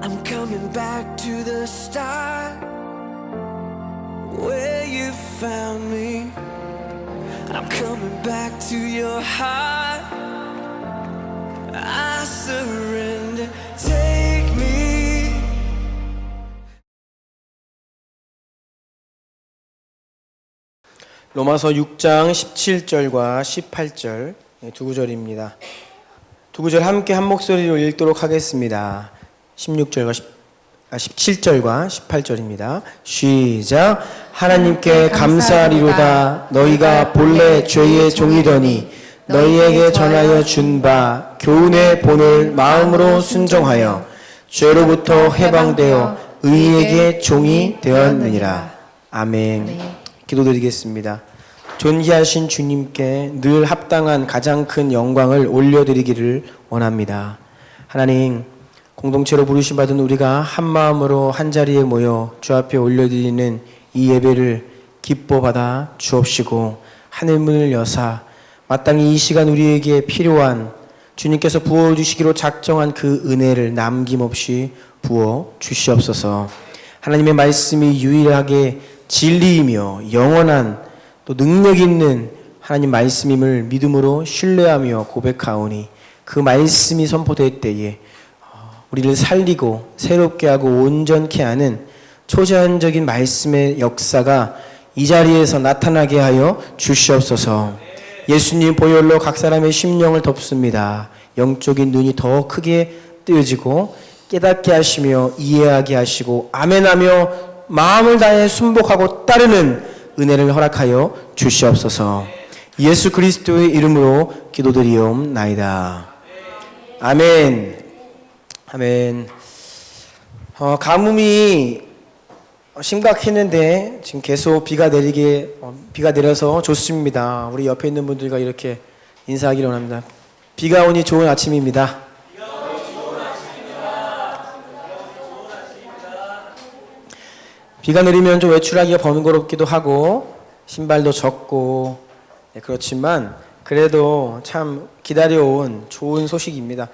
I'm coming back to the start where you found me. I'm coming back to your heart. I surrender. Take me. 로마서 6장 17절과 18절 두 구절입니다. 두 구절 함께 한 목소리로 읽도록 하겠습니다. 17절과 18절입니다. 시작. 하나님께 감사하리로다. 너희가 본래 죄의 종이더니 너희에게 전하여 준 바 교훈의 본을 마음으로 순종하여 죄로부터 해방되어 의에게 종이 되었느니라. 아멘. 기도드리겠습니다. 존귀하신 주님께 늘 합당한 가장 큰 영광을 올려드리기를 원합니다. 하나님, 공동체로 부르심받은 우리가 한 마음으로 한 자리에 모여 주 앞에 올려드리는 이 예배를 기뻐 받아 주옵시고 하늘 문을 여사 마땅히 이 시간 우리에게 필요한 주님께서 부어주시기로 작정한 그 은혜를 남김없이 부어 주시옵소서. 하나님의 말씀이 유일하게 진리이며 영원한 또 능력 있는 하나님 말씀임을 믿음으로 신뢰하며 고백하오니 그 말씀이 선포될 때에 우리를 살리고 새롭게 하고 온전케 하는 초자연적인 말씀의 역사가 이 자리에서 나타나게 하여 주시옵소서. 예수님 보혈로 각 사람의 심령을 덮습니다. 영적인 눈이 더 크게 뜨여지고 깨닫게 하시며 이해하게 하시고 아멘하며 마음을 다해 순복하고 따르는 은혜를 허락하여 주시옵소서. 예수 그리스도의 이름으로 기도드리옵나이다. 아멘. 아멘. 가뭄이 심각했는데 지금 계속 비가 내려서 좋습니다. 우리 옆에 있는 분들과 이렇게 인사하기를 원합니다. 비가 오니 좋은 아침입니다. 비가 내리면 좀 외출하기가 번거롭기도 하고 신발도 젖고 그렇지만 그래도 참 기다려온 좋은 소식입니다.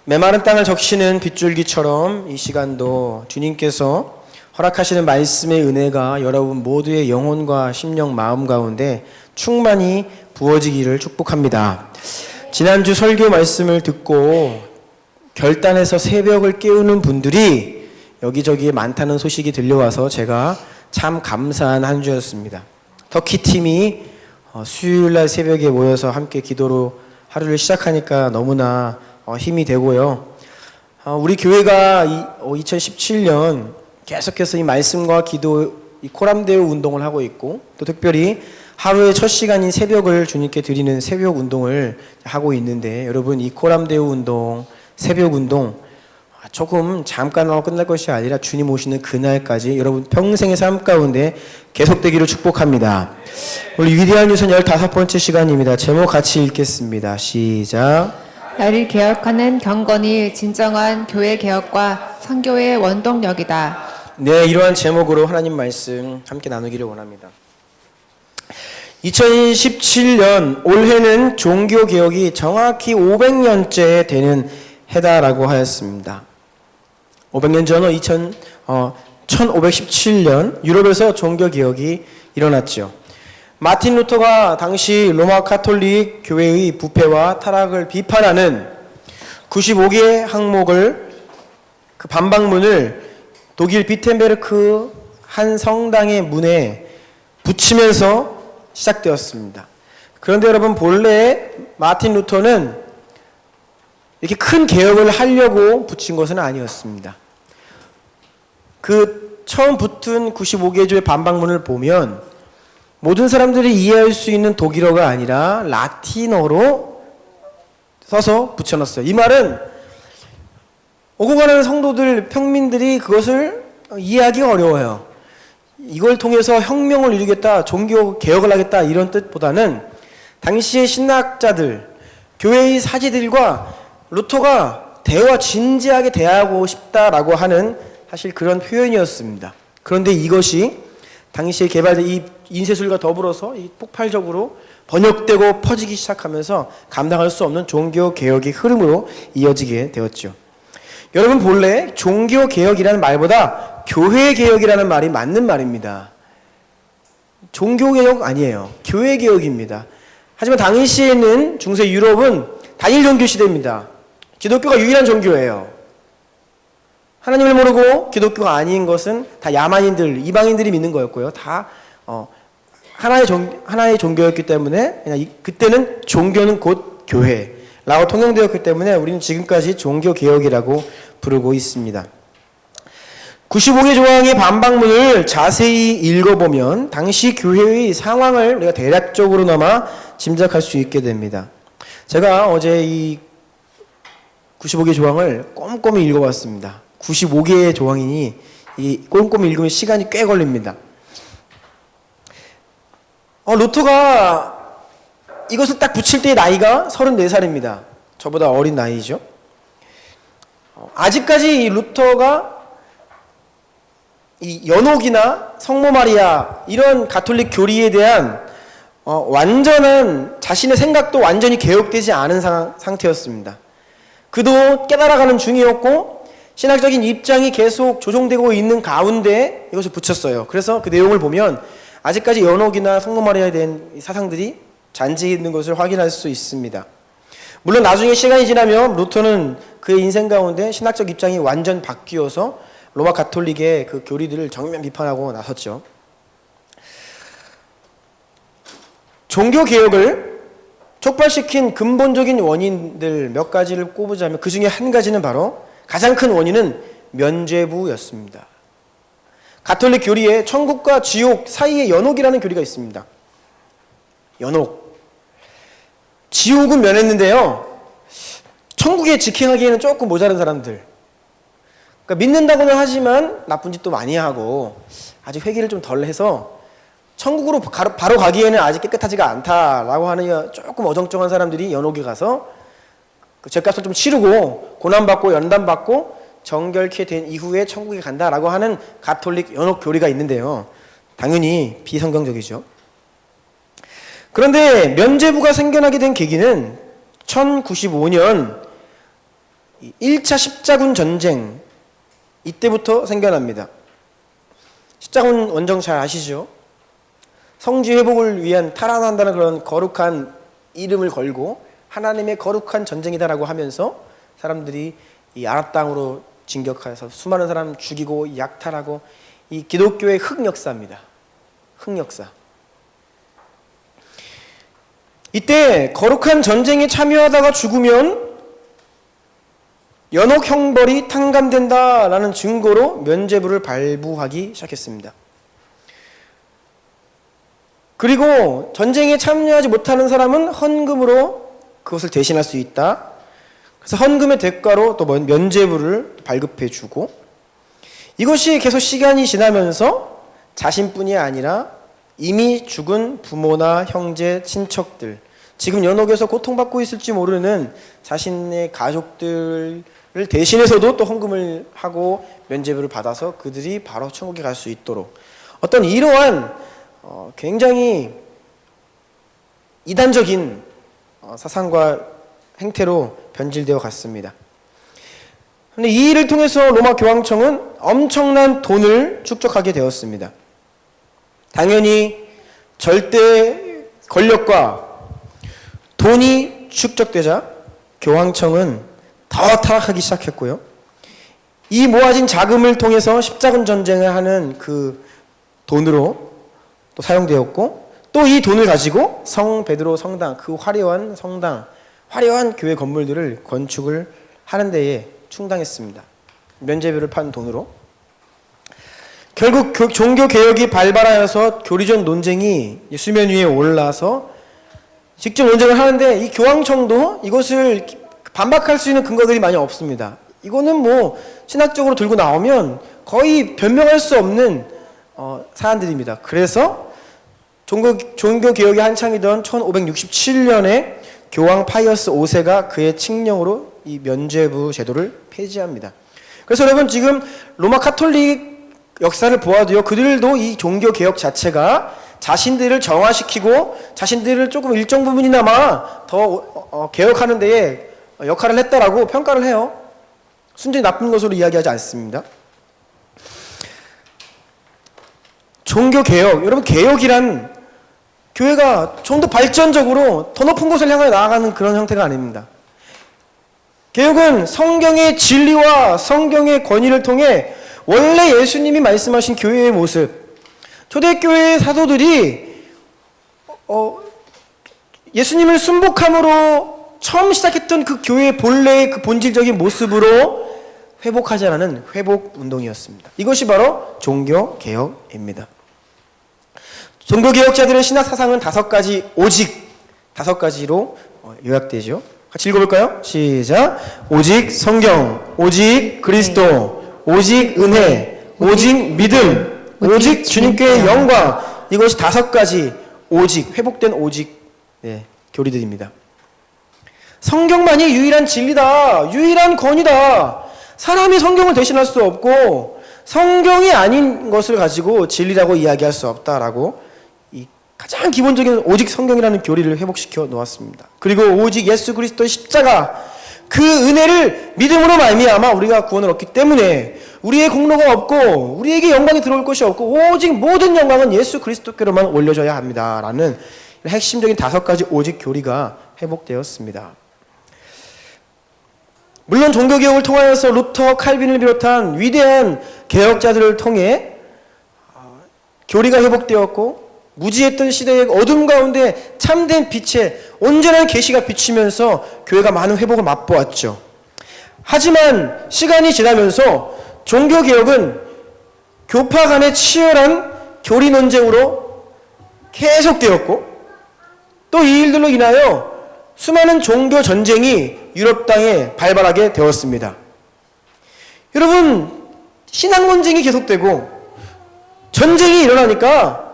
메마른 땅을 적시는 빗줄기처럼 이 시간도 주님께서 허락하시는 말씀의 은혜가 여러분 모두의 영혼과 심령 마음 가운데 충만히 부어지기를 축복합니다. 지난주 설교 말씀을 듣고 결단해서 새벽을 깨우는 분들이 여기저기에 많다는 소식이 들려와서 제가 참 감사한 한 주였습니다. 터키팀이 수요일날 새벽에 모여서 함께 기도로 하루를 시작하니까 너무나 힘이 되고요. 우리 교회가 2017년 계속해서 이 말씀과 기도, 이 코람데오 운동을 하고 있고 또 특별히 하루의 첫 시간인 새벽을 주님께 드리는 새벽 운동을 하고 있는데 여러분 이 코람데오 운동, 새벽 운동 조금 잠깐 하고 끝날 것이 아니라 주님 오시는 그날까지 여러분 평생의 삶 가운데 계속되기를 축복합니다. 우리 위대한 유선 15번째 시간입니다. 제목 같이 읽겠습니다. 시작. 나를 개혁하는 경건이 진정한 교회 개혁과 선교의 원동력이다. 네, 이러한 제목으로 하나님 말씀 함께 나누기를 원합니다. 2017년 올해는 종교개혁이 정확히 500년째 되는 해다라고 하였습니다. 500년 전후 1517년 유럽에서 종교개혁이 일어났죠. 마틴 루터가 당시 로마 카톨릭 교회의 부패와 타락을 비판하는 95개의 항목을 그 반박문을 독일 비텐베르크 한 성당의 문에 붙이면서 시작되었습니다. 그런데 여러분 본래 마틴 루터는 이렇게 큰 개혁을 하려고 붙인 것은 아니었습니다. 그 처음 붙은 95개조의 반박문을 보면 모든 사람들이 이해할 수 있는 독일어가 아니라 라틴어로 써서 붙여놨어요. 이 말은 오고 가는 성도들, 평민들이 그것을 이해하기가 어려워요. 이걸 통해서 혁명을 이루겠다, 종교 개혁을 하겠다 이런 뜻보다는 당시의 신학자들, 교회의 사제들과 루터가 진지하게 대화하고 싶다라고 하는 사실 그런 표현이었습니다. 그런데 이것이 당시에 개발된 이 인쇄술과 더불어서 이 폭발적으로 번역되고 퍼지기 시작하면서 감당할 수 없는 종교 개혁의 흐름으로 이어지게 되었죠. 여러분 본래 종교개혁이라는 말보다 교회개혁이라는 말이 맞는 말입니다. 종교개혁 아니에요. 교회개혁입니다. 하지만 당시에는 중세 유럽은 단일 종교 시대입니다. 기독교가 유일한 종교예요. 하나님을 모르고 기독교가 아닌 것은 다 야만인들, 이방인들이 믿는 거였고요. 다 하나의 종교였기 때문에 그냥 그때는 종교는 곧 교회라고 통용되었기 때문에 우리는 지금까지 종교개혁이라고 부르고 있습니다. 95개 조항의 반박문을 자세히 읽어보면 당시 교회의 상황을 우리가 대략적으로나마 짐작할 수 있게 됩니다. 제가 어제 이 95개 조항을 꼼꼼히 읽어봤습니다. 95개의 조항이니 이 꼼꼼히 읽으면 시간이 꽤 걸립니다. 루터가 이것을 딱 붙일 때의 나이가 34살입니다. 저보다 어린 나이죠. 아직까지 이 루터가 이 연옥이나 성모 마리아 이런 가톨릭 교리에 대한 완전한 자신의 생각도 완전히 개혁되지 않은 상태였습니다. 그도 깨달아가는 중이었고 신학적인 입장이 계속 조정되고 있는 가운데 이것을 붙였어요. 그래서 그 내용을 보면 아직까지 연옥이나 성모 마리아에 대한 사상들이 잔재 있는 것을 확인할 수 있습니다. 물론 나중에 시간이 지나면 루터는 그의 인생 가운데 신학적 입장이 완전 바뀌어서 로마 가톨릭의 그 교리들을 정면 비판하고 나섰죠. 종교개혁을 촉발시킨 근본적인 원인들 몇 가지를 꼽으자면 그 중에 한 가지는 바로 가장 큰 원인은 면죄부였습니다. 가톨릭 교리에 천국과 지옥 사이에 연옥이라는 교리가 있습니다. 연옥. 지옥은 면했는데요. 천국에 직행하기에는 조금 모자란 사람들. 그러니까 믿는다고는 하지만 나쁜 짓도 많이 하고 아직 회개를 좀 덜 해서 천국으로 바로 가기에는 아직 깨끗하지가 않다라고 하는 조금 어정쩡한 사람들이 연옥에 가서 그 죄값을 좀 치르고 고난받고 연단받고 정결케 된 이후에 천국에 간다라고 하는 가톨릭 연옥 교리가 있는데요. 당연히 비성경적이죠. 그런데 면죄부가 생겨나게 된 계기는 1095년 1차 십자군 전쟁 이때부터 생겨납니다. 십자군 원정 잘 아시죠? 성지 회복을 위한 탈환한다는 그런 거룩한 이름을 걸고 하나님의 거룩한 전쟁이다라고 하면서 사람들이 이 아랍 땅으로 진격해서 수많은 사람 죽이고 약탈하고 이 기독교의 흑역사입니다. 흑역사. 이때 거룩한 전쟁에 참여하다가 죽으면 연옥 형벌이 탕감된다라는 증거로 면죄부를 발부하기 시작했습니다. 그리고 전쟁에 참여하지 못하는 사람은 헌금으로 그것을 대신할 수 있다. 그래서 헌금의 대가로 또 면죄부를 발급해주고 이것이 계속 시간이 지나면서 자신뿐이 아니라 이미 죽은 부모나 형제, 친척들 지금 연옥에서 고통받고 있을지 모르는 자신의 가족들을 대신해서도 또 헌금을 하고 면죄부를 받아서 그들이 바로 천국에 갈 수 있도록 어떤 이러한 굉장히 이단적인 사상과 행태로 변질되어 갔습니다. 그런데 이 일을 통해서 로마 교황청은 엄청난 돈을 축적하게 되었습니다. 당연히 절대 권력과 돈이 축적되자 교황청은 더 타락하기 시작했고요. 이 모아진 자금을 통해서 십자군 전쟁을 하는 그 돈으로 또 사용되었고 또 이 돈을 가지고 성 베드로 성당, 그 화려한 성당, 화려한 교회 건물들을 건축을 하는 데에 충당했습니다. 면죄부를 판 돈으로. 결국 종교개혁이 발발하여서 교리적 논쟁이 수면 위에 올라서 직접 논쟁을 하는데 이 교황청도 이것을 반박할 수 있는 근거들이 많이 없습니다. 이거는 뭐 신학적으로 들고 나오면 거의 변명할 수 없는 사안들입니다. 그래서 종교개혁이 한창이던 1567년에 교황 파이어스 5세가 그의 칙령으로 이 면죄부 제도를 폐지합니다. 그래서 여러분 지금 로마 카톨릭 역사를 보아도요, 그들도 이 종교개혁 자체가 자신들을 정화시키고 자신들을 조금 일정 부분이나마 더 개혁하는 데에 역할을 했다라고 평가를 해요. 순전히 나쁜 것으로 이야기하지 않습니다. 종교개혁, 여러분 개혁이란 교회가 좀 더 발전적으로 더 높은 곳을 향해 나아가는 그런 형태가 아닙니다. 개혁은 성경의 진리와 성경의 권위를 통해 원래 예수님이 말씀하신 교회의 모습, 초대교회의 사도들이 예수님을 순복함으로 처음 시작했던 그 교회의 본래의 그 본질적인 모습으로 회복하자라는 회복운동이었습니다. 이것이 바로 종교개혁입니다. 종교개혁자들의 신학사상은 오직 다섯 가지로 요약되죠. 같이 읽어볼까요? 시작. 오직 성경, 오직 그리스도, 오직 은혜, 오직 믿음, 오직 주님께 영광. 이것이 5가지 오직, 회복된 오직 교리들입니다. 성경만이 유일한 진리다, 유일한 권위다. 사람이 성경을 대신할 수 없고 성경이 아닌 것을 가지고 진리라고 이야기할 수 없다라고 가장 기본적인 오직 성경이라는 교리를 회복시켜 놓았습니다. 그리고 오직 예수 그리스도의 십자가, 그 은혜를 믿음으로 말미암아 우리가 구원을 얻기 때문에 우리의 공로가 없고 우리에게 영광이 들어올 것이 없고 오직 모든 영광은 예수 그리스도께로만 올려져야 합니다라는 핵심적인 5가지 오직 교리가 회복되었습니다. 물론 종교개혁을 통하여서 루터, 칼빈을 비롯한 위대한 개혁자들을 통해 교리가 회복되었고 무지했던 시대의 어둠 가운데 참된 빛에 온전한 계시가 비치면서 교회가 많은 회복을 맛보았죠. 하지만 시간이 지나면서 종교개혁은 교파 간의 치열한 교리 논쟁으로 계속되었고 또 이 일들로 인하여 수많은 종교 전쟁이 유럽 땅에 발발하게 되었습니다. 여러분, 신앙 논쟁이 계속되고 전쟁이 일어나니까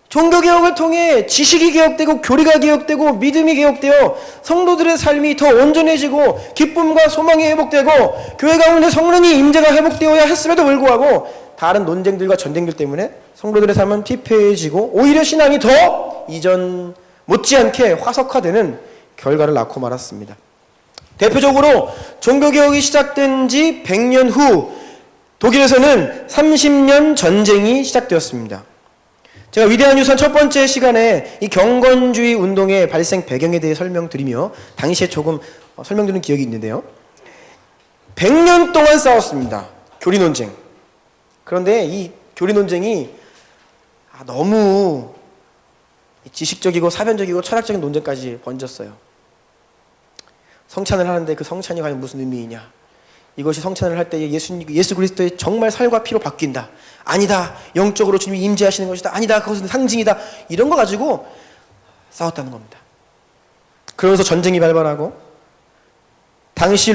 종교개혁을 통해 지식이 개혁되고 교리가 개혁되고 믿음이 개혁되어 성도들의 삶이 더 온전해지고 기쁨과 소망이 회복되고 교회 가운데 성령의 임재가 회복되어야 했음에도 불구하고 다른 논쟁들과 전쟁들 때문에 성도들의 삶은 피폐해지고 오히려 신앙이 더 이전 못지않게 화석화되는 결과를 낳고 말았습니다. 대표적으로 종교개혁이 시작된 지 100년 후 독일에서는 30년 전쟁이 시작되었습니다. 제가 위대한 유산 첫 번째 시간에 이 경건주의 운동의 발생 배경에 대해 설명드리며 당시에 조금 설명드린 기억이 있는데요. 100년 동안 싸웠습니다. 교리 논쟁. 그런데 이 교리 논쟁이 너무 지식적이고 사변적이고 철학적인 논쟁까지 번졌어요. 성찬을 하는데 그 성찬이 과연 무슨 의미이냐? 이것이 성찬을 할 때 예수 그리스도의 정말 살과 피로 바뀐다. 아니다. 영적으로 주님이 임재하시는 것이다. 아니다. 그것은 상징이다. 이런 거 가지고 싸웠다는 겁니다. 그러면서 전쟁이 발발하고 당시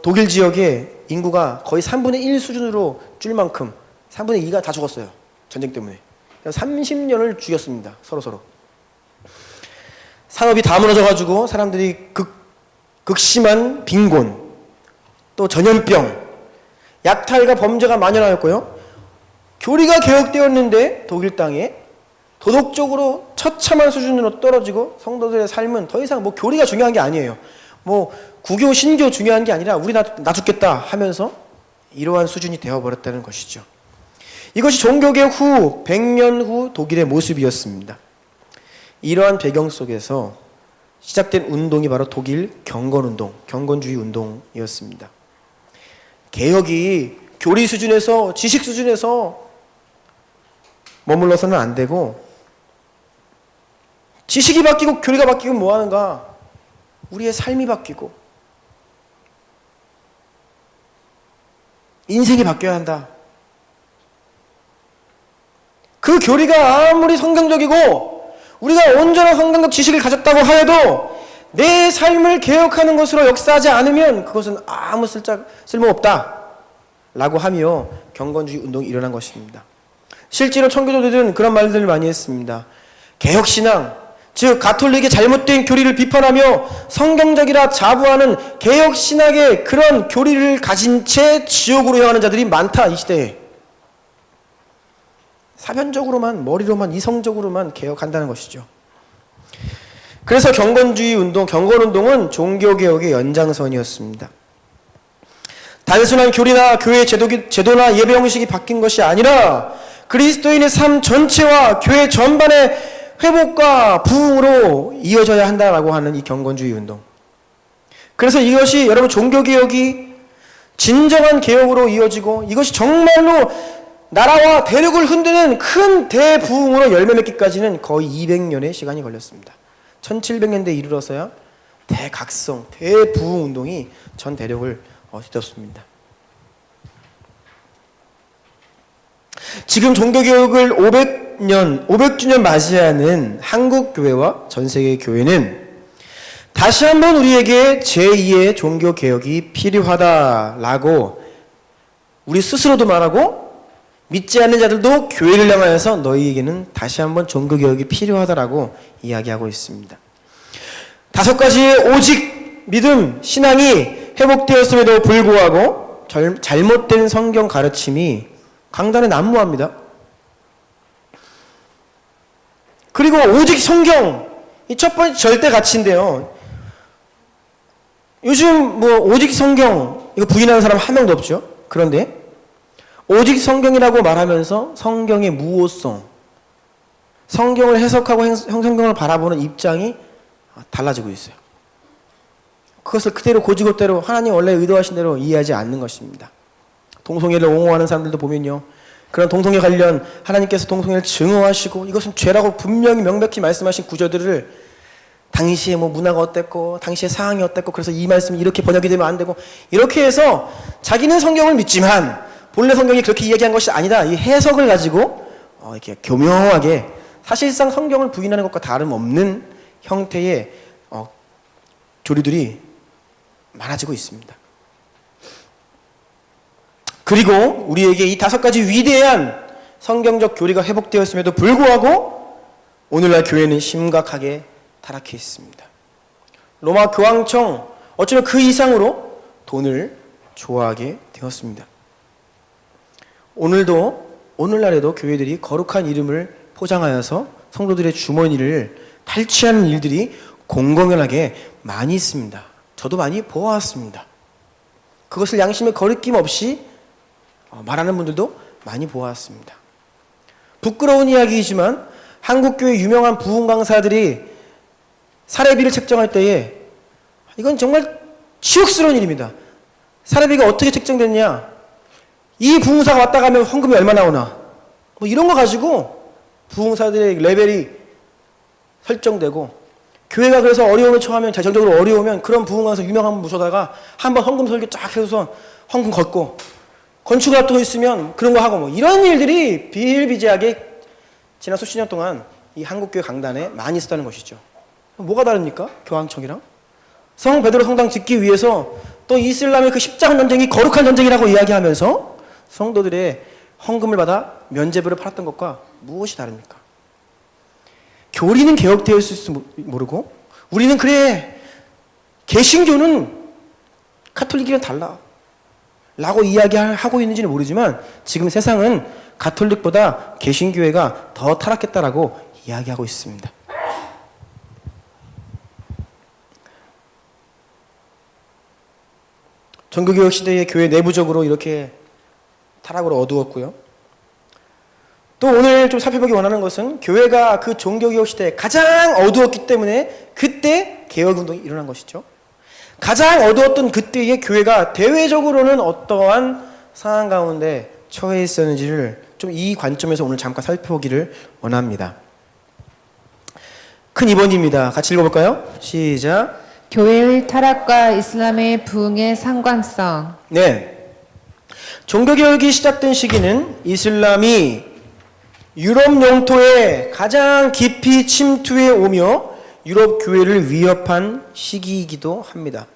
독일 지역의 인구가 거의 3분의 1 수준으로 줄 만큼 3분의 2가 다 죽었어요. 전쟁 때문에. 30년을 죽였습니다. 서로. 산업이 다 무너져가지고 사람들이 극심한 빈곤, 또 전염병, 약탈과 범죄가 만연하였고요. 교리가 개혁되었는데 독일 땅에 도덕적으로 처참한 수준으로 떨어지고 성도들의 삶은 더 이상 교리가 중요한 게 아니에요. 구교, 신교 중요한 게 아니라 우리 나 죽겠다 하면서 이러한 수준이 되어버렸다는 것이죠. 이것이 종교개혁 후 100년 후 독일의 모습이었습니다. 이러한 배경 속에서 시작된 운동이 바로 독일 경건운동, 경건주의 운동이었습니다. 개혁이 교리 수준에서 지식 수준에서 머물러서는 안 되고 지식이 바뀌고 교리가 바뀌면 뭐 하는가? 우리의 삶이 바뀌고 인생이 바뀌어야 한다. 그 교리가 아무리 성경적이고 우리가 온전한 성경적 지식을 가졌다고 하여도 내 삶을 개혁하는 것으로 역사하지 않으면 그것은 아무 쓸모없다 라고 하며 경건주의 운동이 일어난 것입니다. 실제로 청교도들은 그런 말들을 많이 했습니다. 개혁신앙, 즉 가톨릭의 잘못된 교리를 비판하며 성경적이라 자부하는 개혁신학의 그런 교리를 가진 채 지옥으로 향하는 자들이 많다. 이 시대에. 사변적으로만, 머리로만, 이성적으로만 개혁한다는 것이죠. 그래서 경건주의 운동, 경건운동은 종교개혁의 연장선이었습니다. 단순한 교리나 교회 제도나 예배 형식이 바뀐 것이 아니라 그리스도인의 삶 전체와 교회 전반의 회복과 부흥으로 이어져야 한다라고 하는 이 경건주의 운동. 그래서 이것이 여러분 종교개혁이 진정한 개혁으로 이어지고 이것이 정말로 나라와 대륙을 흔드는 큰 대부흥으로 열매 맺기까지는 거의 200년의 시간이 걸렸습니다. 1700년대에 이르러서야 대각성, 대부흥 운동이 전 대륙을 뒤덮습니다. 지금 종교개혁을 500주년 맞이하는 한국교회와 전세계 교회는 다시 한번 우리에게 제2의 종교개혁이 필요하다라고 우리 스스로도 말하고 믿지 않는 자들도 교회를 향하여서 너희에게는 다시 한번 종교개혁이 필요하다라고 이야기하고 있습니다. 5가지의 오직 믿음, 신앙이 회복되었음에도 불구하고 잘못된 성경 가르침이 강단에 난무합니다. 그리고 오직 성경, 이 첫 번째 절대 가치인데요. 요즘 오직 성경 이거 부인하는 사람 한 명도 없죠. 그런데 오직 성경이라고 말하면서 성경의 무오성, 성경을 해석하고 성경을 바라보는 입장이 달라지고 있어요. 그것을 그대로 고지고대로 하나님 원래 의도하신 대로 이해하지 않는 것입니다. 동성애를 옹호하는 사람들도 보면요, 그런 동성애 관련 하나님께서 동성애를 증오하시고 이것은 죄라고 분명히 명백히 말씀하신 구절들을 당시에 문화가 어땠고 당시에 상황이 어땠고 그래서 이 말씀이 이렇게 번역이 되면 안 되고 이렇게 해서 자기는 성경을 믿지만 본래 성경이 그렇게 이야기한 것이 아니다, 이 해석을 가지고 이렇게 교묘하게 사실상 성경을 부인하는 것과 다름없는 형태의 조류들이 많아지고 있습니다. 그리고 우리에게 이 5가지 위대한 성경적 교리가 회복되었음에도 불구하고 오늘날 교회는 심각하게 타락해 있습니다. 로마 교황청 어쩌면 그 이상으로 돈을 좋아하게 되었습니다. 오늘날에도 교회들이 거룩한 이름을 포장하여서 성도들의 주머니를 탈취하는 일들이 공공연하게 많이 있습니다. 저도 많이 보아왔습니다. 그것을 양심의 거리낌 없이 말하는 분들도 많이 보아왔습니다. 부끄러운 이야기이지만 한국교회 유명한 부흥 강사들이 사례비를 책정할 때에 이건 정말 치욕스러운 일입니다. 사례비가 어떻게 책정됐냐, 이 부흥사가 왔다 가면 헌금이 얼마 나오나, 이런 거 가지고 부흥사들의 레벨이 설정되고, 교회가 그래서 어려움을 처하면, 재정적으로 어려우면 그런 부흥 강사 유명한 분 모셔다가 한번 헌금 설교 쫙 해서 헌금 걷고, 건축을 앞두고 있으면 그런 거 하고 이런 일들이 비일비재하게 지난 수십 년 동안 이 한국교회 강단에 많이 있었다는 것이죠. 뭐가 다릅니까? 교황청이랑? 성 베드로 성당 짓기 위해서 또 이슬람의 그 십자군 전쟁이 거룩한 전쟁이라고 이야기하면서 성도들의 헌금을 받아 면제부를 팔았던 것과 무엇이 다릅니까? 교리는 개혁되어 있을지 모르고 우리는 그래 개신교는 가톨릭이랑 달라 라고 이야기하고 있는지는 모르지만 지금 세상은 가톨릭보다 개신교회가 더 타락했다라고 이야기하고 있습니다. 종교개혁 시대의 교회 내부적으로 이렇게 타락으로 어두웠고요. 또 오늘 좀 살펴보기 원하는 것은 교회가 그 종교개혁 시대에 가장 어두웠기 때문에 그때 개혁운동이 일어난 것이죠. 가장 어두웠던 그때의 교회가 대외적으로는 어떠한 상황 가운데 처해 있었는지를 좀 이 관점에서 오늘 잠깐 살펴보기를 원합니다. 큰 2번입니다. 같이 읽어볼까요? 시작. 교회의 타락과 이슬람의 부흥의 상관성. 네. 종교개혁이 시작된 시기는 이슬람이 유럽 영토에 가장 깊이 침투해 오며 유럽 교회를 위협한 시기이기도 합니다.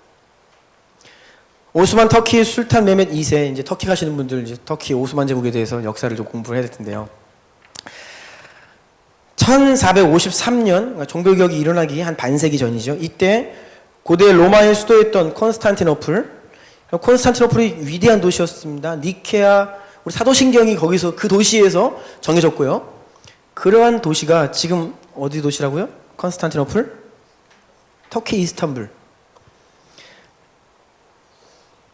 오스만 터키 술탄 메멧 2세, 이제 터키 가시는 분들 이제 터키 오스만 제국에 대해서 역사를 좀 공부를 해야 될 텐데요. 1453년, 그러니까 종교개혁이 일어나기 한 반세기 전이죠. 이때 고대 로마의 수도였던 콘스탄티노플이 위대한 도시였습니다. 니케아, 우리 사도신경이 거기서 그 도시에서 정해졌고요. 그러한 도시가 지금 어디 도시라고요? 콘스탄티노플? 터키 이스탄불.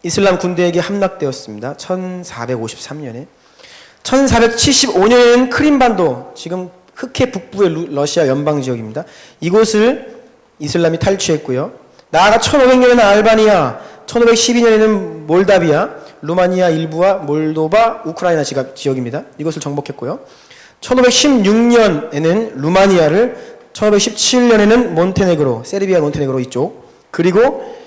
이슬람 군대에게 함락되었습니다. 1453년에. 1475년에는 크림반도, 지금 흑해 북부의 러시아 연방 지역입니다. 이곳을 이슬람이 탈취했고요. 나아가 1500년에는 알바니아, 1512년에는 몰다비아, 루마니아 일부와 몰도바, 우크라이나 지역입니다. 이것을 정복했고요. 1516년에는 루마니아를, 1517년에는 몬테네그로, 세르비아 몬테네그로 이쪽, 그리고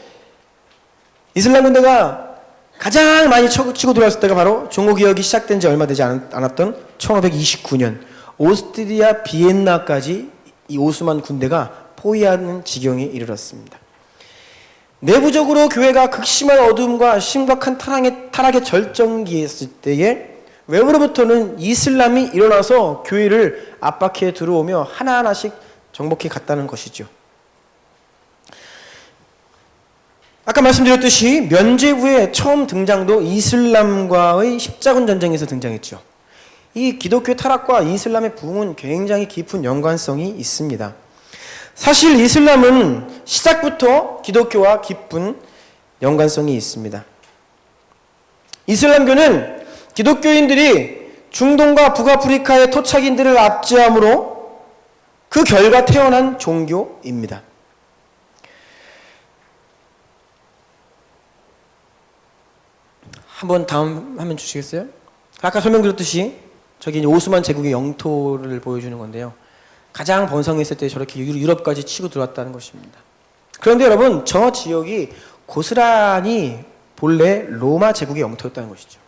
이슬람 군대가 가장 많이 치고 들어왔을 때가 바로 종고개혁이 시작된 지 얼마 되지 않았던 1529년 오스트리아 비엔나까지 이 오스만 군대가 포위하는 지경에 이르렀습니다. 내부적으로 교회가 극심한 어둠과 심각한 타락의 절정기에 있을 때에 외부로부터는 이슬람이 일어나서 교회를 압박해 들어오며 하나하나씩 정복해 갔다는 것이죠. 아까 말씀드렸듯이 면죄부의 처음 등장도 이슬람과의 십자군 전쟁에서 등장했죠. 이 기독교 타락과 이슬람의 부흥은 굉장히 깊은 연관성이 있습니다. 사실 이슬람은 시작부터 기독교와 깊은 연관성이 있습니다. 이슬람교는 기독교인들이 중동과 북아프리카의 토착인들을 압제함으로 그 결과 태어난 종교입니다. 한번 다음 화면 주시겠어요? 아까 설명드렸듯이 저기 오스만 제국의 영토를 보여주는 건데요. 가장 번성했을 때 저렇게 유럽까지 치고 들어왔다는 것입니다. 그런데 여러분, 저 지역이 고스란히 본래 로마 제국의 영토였다는 것이죠.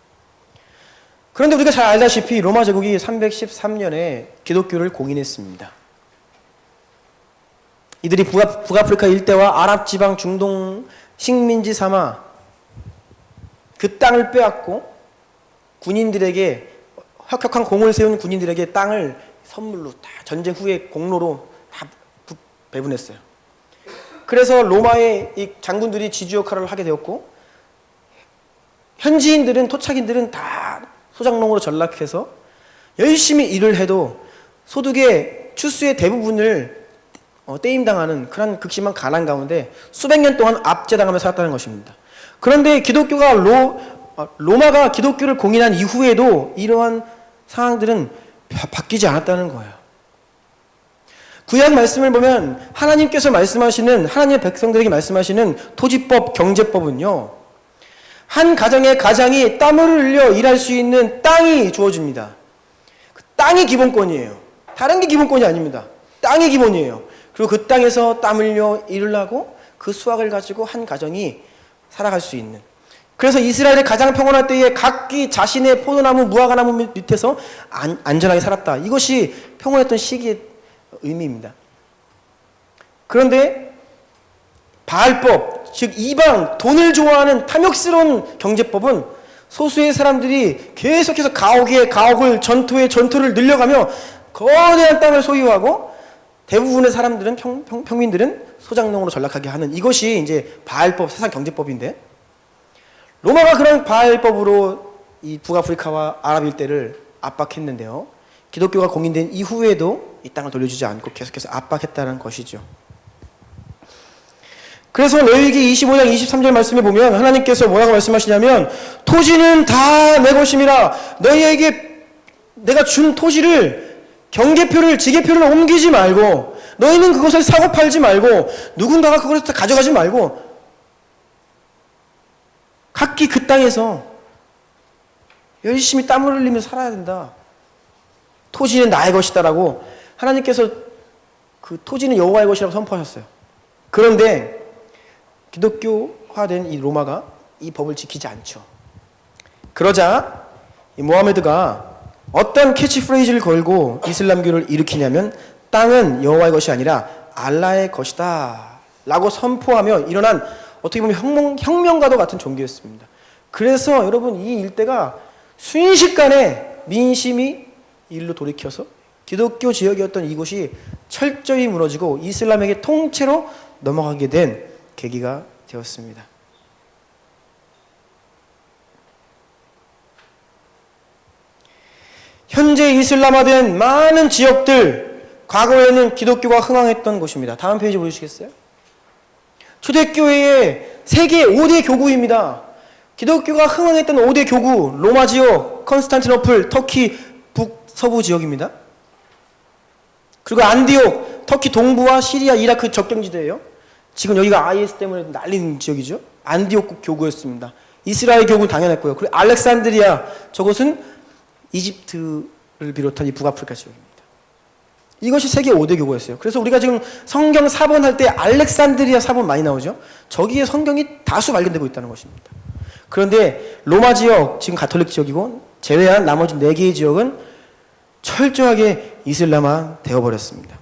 그런데 우리가 잘 알다시피 로마 제국이 313년에 기독교를 공인했습니다. 이들이 북아프리카 일대와 아랍 지방 중동 식민지 삼아 그 땅을 빼앗고 군인들에게, 혁혁한 공을 세운 군인들에게 땅을 선물로 다 전쟁 후에 공로로 다 배분했어요. 그래서 로마의 이 장군들이 지주 역할을 하게 되었고, 현지인들은, 토착인들은 다 소장농으로 전락해서 열심히 일을 해도 소득의 추수의 대부분을 떼임당하는 그런 극심한 가난 가운데 수백 년 동안 압제당하며 살았다는 것입니다. 그런데 기독교가 로마가 기독교를 공인한 이후에도 이러한 상황들은 바뀌지 않았다는 거예요. 구약 말씀을 보면 하나님께서 말씀하시는, 하나님의 백성들에게 말씀하시는 토지법, 경제법은요, 한 가정의 가장이 땀을 흘려 일할 수 있는 땅이 주어집니다. 그 땅이 기본권이에요. 다른 게 기본권이 아닙니다. 땅이 기본이에요. 그리고 그 땅에서 땀 흘려 일을 하고 그 수확을 가지고 한 가정이 살아갈 수 있는. 그래서 이스라엘의 가장 평온할 때에 각기 자신의 포도나무, 무화과나무 밑에서 안전하게 살았다. 이것이 평온했던 시기의 의미입니다. 그런데 바알법, 즉 이방, 돈을 좋아하는 탐욕스러운 경제법은 소수의 사람들이 계속해서 가옥을, 전토를 늘려가며 거대한 땅을 소유하고 대부분의 사람들은, 평민들은 소장농으로 전락하게 하는, 이것이 이제 바알법, 세상 경제법인데, 로마가 그런 바알법으로 이 북아프리카와 아랍 일대를 압박했는데요. 기독교가 공인된 이후에도 이 땅을 돌려주지 않고 계속해서 압박했다는 것이죠. 그래서 레위기 25장 23절 말씀에 보면 하나님께서 뭐라고 말씀하시냐면, 토지는 다 내 것임이라. 너희에게 내가 준 토지를, 경계표를, 지계표를 옮기지 말고, 너희는 그것을 사고 팔지 말고, 누군가가 그것을 다 가져가지 말고, 각기 그 땅에서 열심히 땀을 흘리며 살아야 된다. 토지는 나의 것이다라고 하나님께서 그 토지는 여호와의 것이라고 선포하셨어요. 그런데 기독교화된 이 로마가 이 법을 지키지 않죠. 그러자 이 모하메드가 어떤 캐치프레이즈를 걸고 이슬람교를 일으키냐면, 땅은 여호와의 것이 아니라 알라의 것이다 라고 선포하며 일어난, 어떻게 보면 혁명과도 같은 종교였습니다. 그래서 여러분, 이 일대가 순식간에 민심이 일로 돌이켜서 기독교 지역이었던 이곳이 철저히 무너지고 이슬람에게 통째로 넘어가게 된 계기가 되었습니다. 현재 이슬람화된 많은 지역들, 과거에는 기독교가 흥황했던 곳입니다. 다음 페이지 보여주시겠어요? 초대교회의 세계 5대 교구입니다. 기독교가 흥행했던 5대 교구, 로마 지역, 컨스탄티노플, 터키 북서부 지역입니다. 그리고 안디옥, 터키 동부와 시리아, 이라크 적경지대예요. 지금 여기가 IS 때문에 난리는 지역이죠. 안디옥 교구였습니다. 이스라엘 교구는 당연했고요. 그리고 알렉산드리아, 저것은 이집트를 비롯한 이 북아프리카 지역입니다. 이것이 세계 5대 교구였어요. 그래서 우리가 지금 성경 사본할 때 알렉산드리아 사본 많이 나오죠. 저기에 성경이 다수 발견되고 있다는 것입니다. 그런데 로마 지역, 지금 가톨릭 지역이고 제외한 나머지 4개의 지역은 철저하게 이슬람화 되어버렸습니다.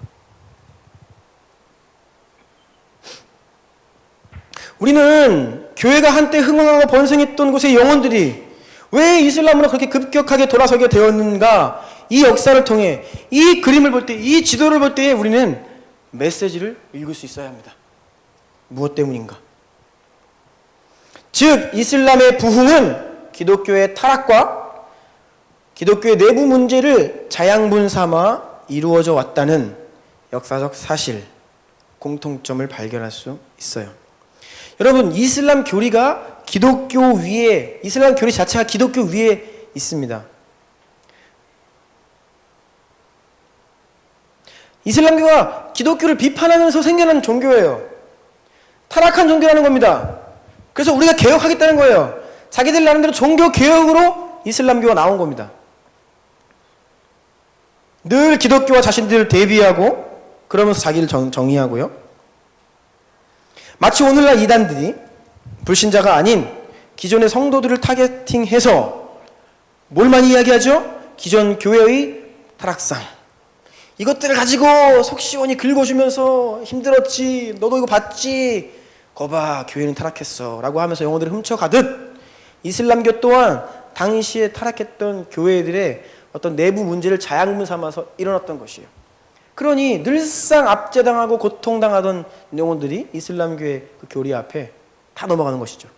우리는 교회가 한때 흥황하고 번성했던 곳의 영혼들이 왜 이슬람으로 그렇게 급격하게 돌아서게 되었는가, 이 역사를 통해 이 그림을 볼 때, 이 지도를 볼 때에 우리는 메시지를 읽을 수 있어야 합니다. 무엇 때문인가? 즉 이슬람의 부흥은 기독교의 타락과 기독교의 내부 문제를 자양분 삼아 이루어져 왔다는 역사적 사실, 공통점을 발견할 수 있어요. 여러분, 이슬람 교리가 기독교 위에, 이슬람 교리 자체가 기독교 위에 있습니다. 이슬람교가 기독교를 비판하면서 생겨난 종교예요. 타락한 종교라는 겁니다. 그래서 우리가 개혁하겠다는 거예요. 자기들 나름대로 종교 개혁으로 이슬람교가 나온 겁니다. 늘 기독교와 자신들을 대비하고 그러면서 자기를 정의하고요. 마치 오늘날 이단들이 불신자가 아닌 기존의 성도들을 타겟팅해서 뭘 많이 이야기하죠? 기존 교회의 타락상, 이것들을 가지고 속 시원히 긁어주면서 힘들었지, 너도 이거 봤지, 거봐 교회는 타락했어 라고 하면서 영혼들을 훔쳐가듯 이슬람교 또한 당시에 타락했던 교회들의 어떤 내부 문제를 자양분 삼아서 일어났던 것이에요. 그러니 늘상 압제당하고 고통당하던 영혼들이 이슬람교의 그 교리 앞에 다 넘어가는 것이죠.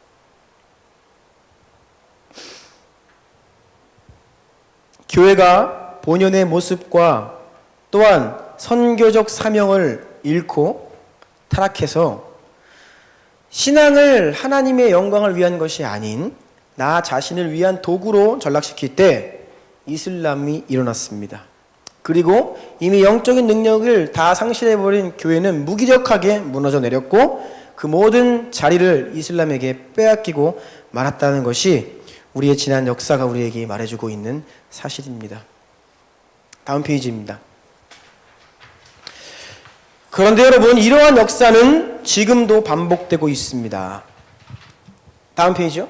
교회가 본연의 모습과 또한 선교적 사명을 잃고 타락해서 신앙을 하나님의 영광을 위한 것이 아닌 나 자신을 위한 도구로 전락시킬 때 이슬람이 일어났습니다. 그리고 이미 영적인 능력을 다 상실해버린 교회는 무기력하게 무너져 내렸고 그 모든 자리를 이슬람에게 빼앗기고 말았다는 것이 우리의 지난 역사가 우리에게 말해주고 있는 사실입니다. 다음 페이지입니다. 그런데 여러분, 이러한 역사는 지금도 반복되고 있습니다. 다음 페이지요.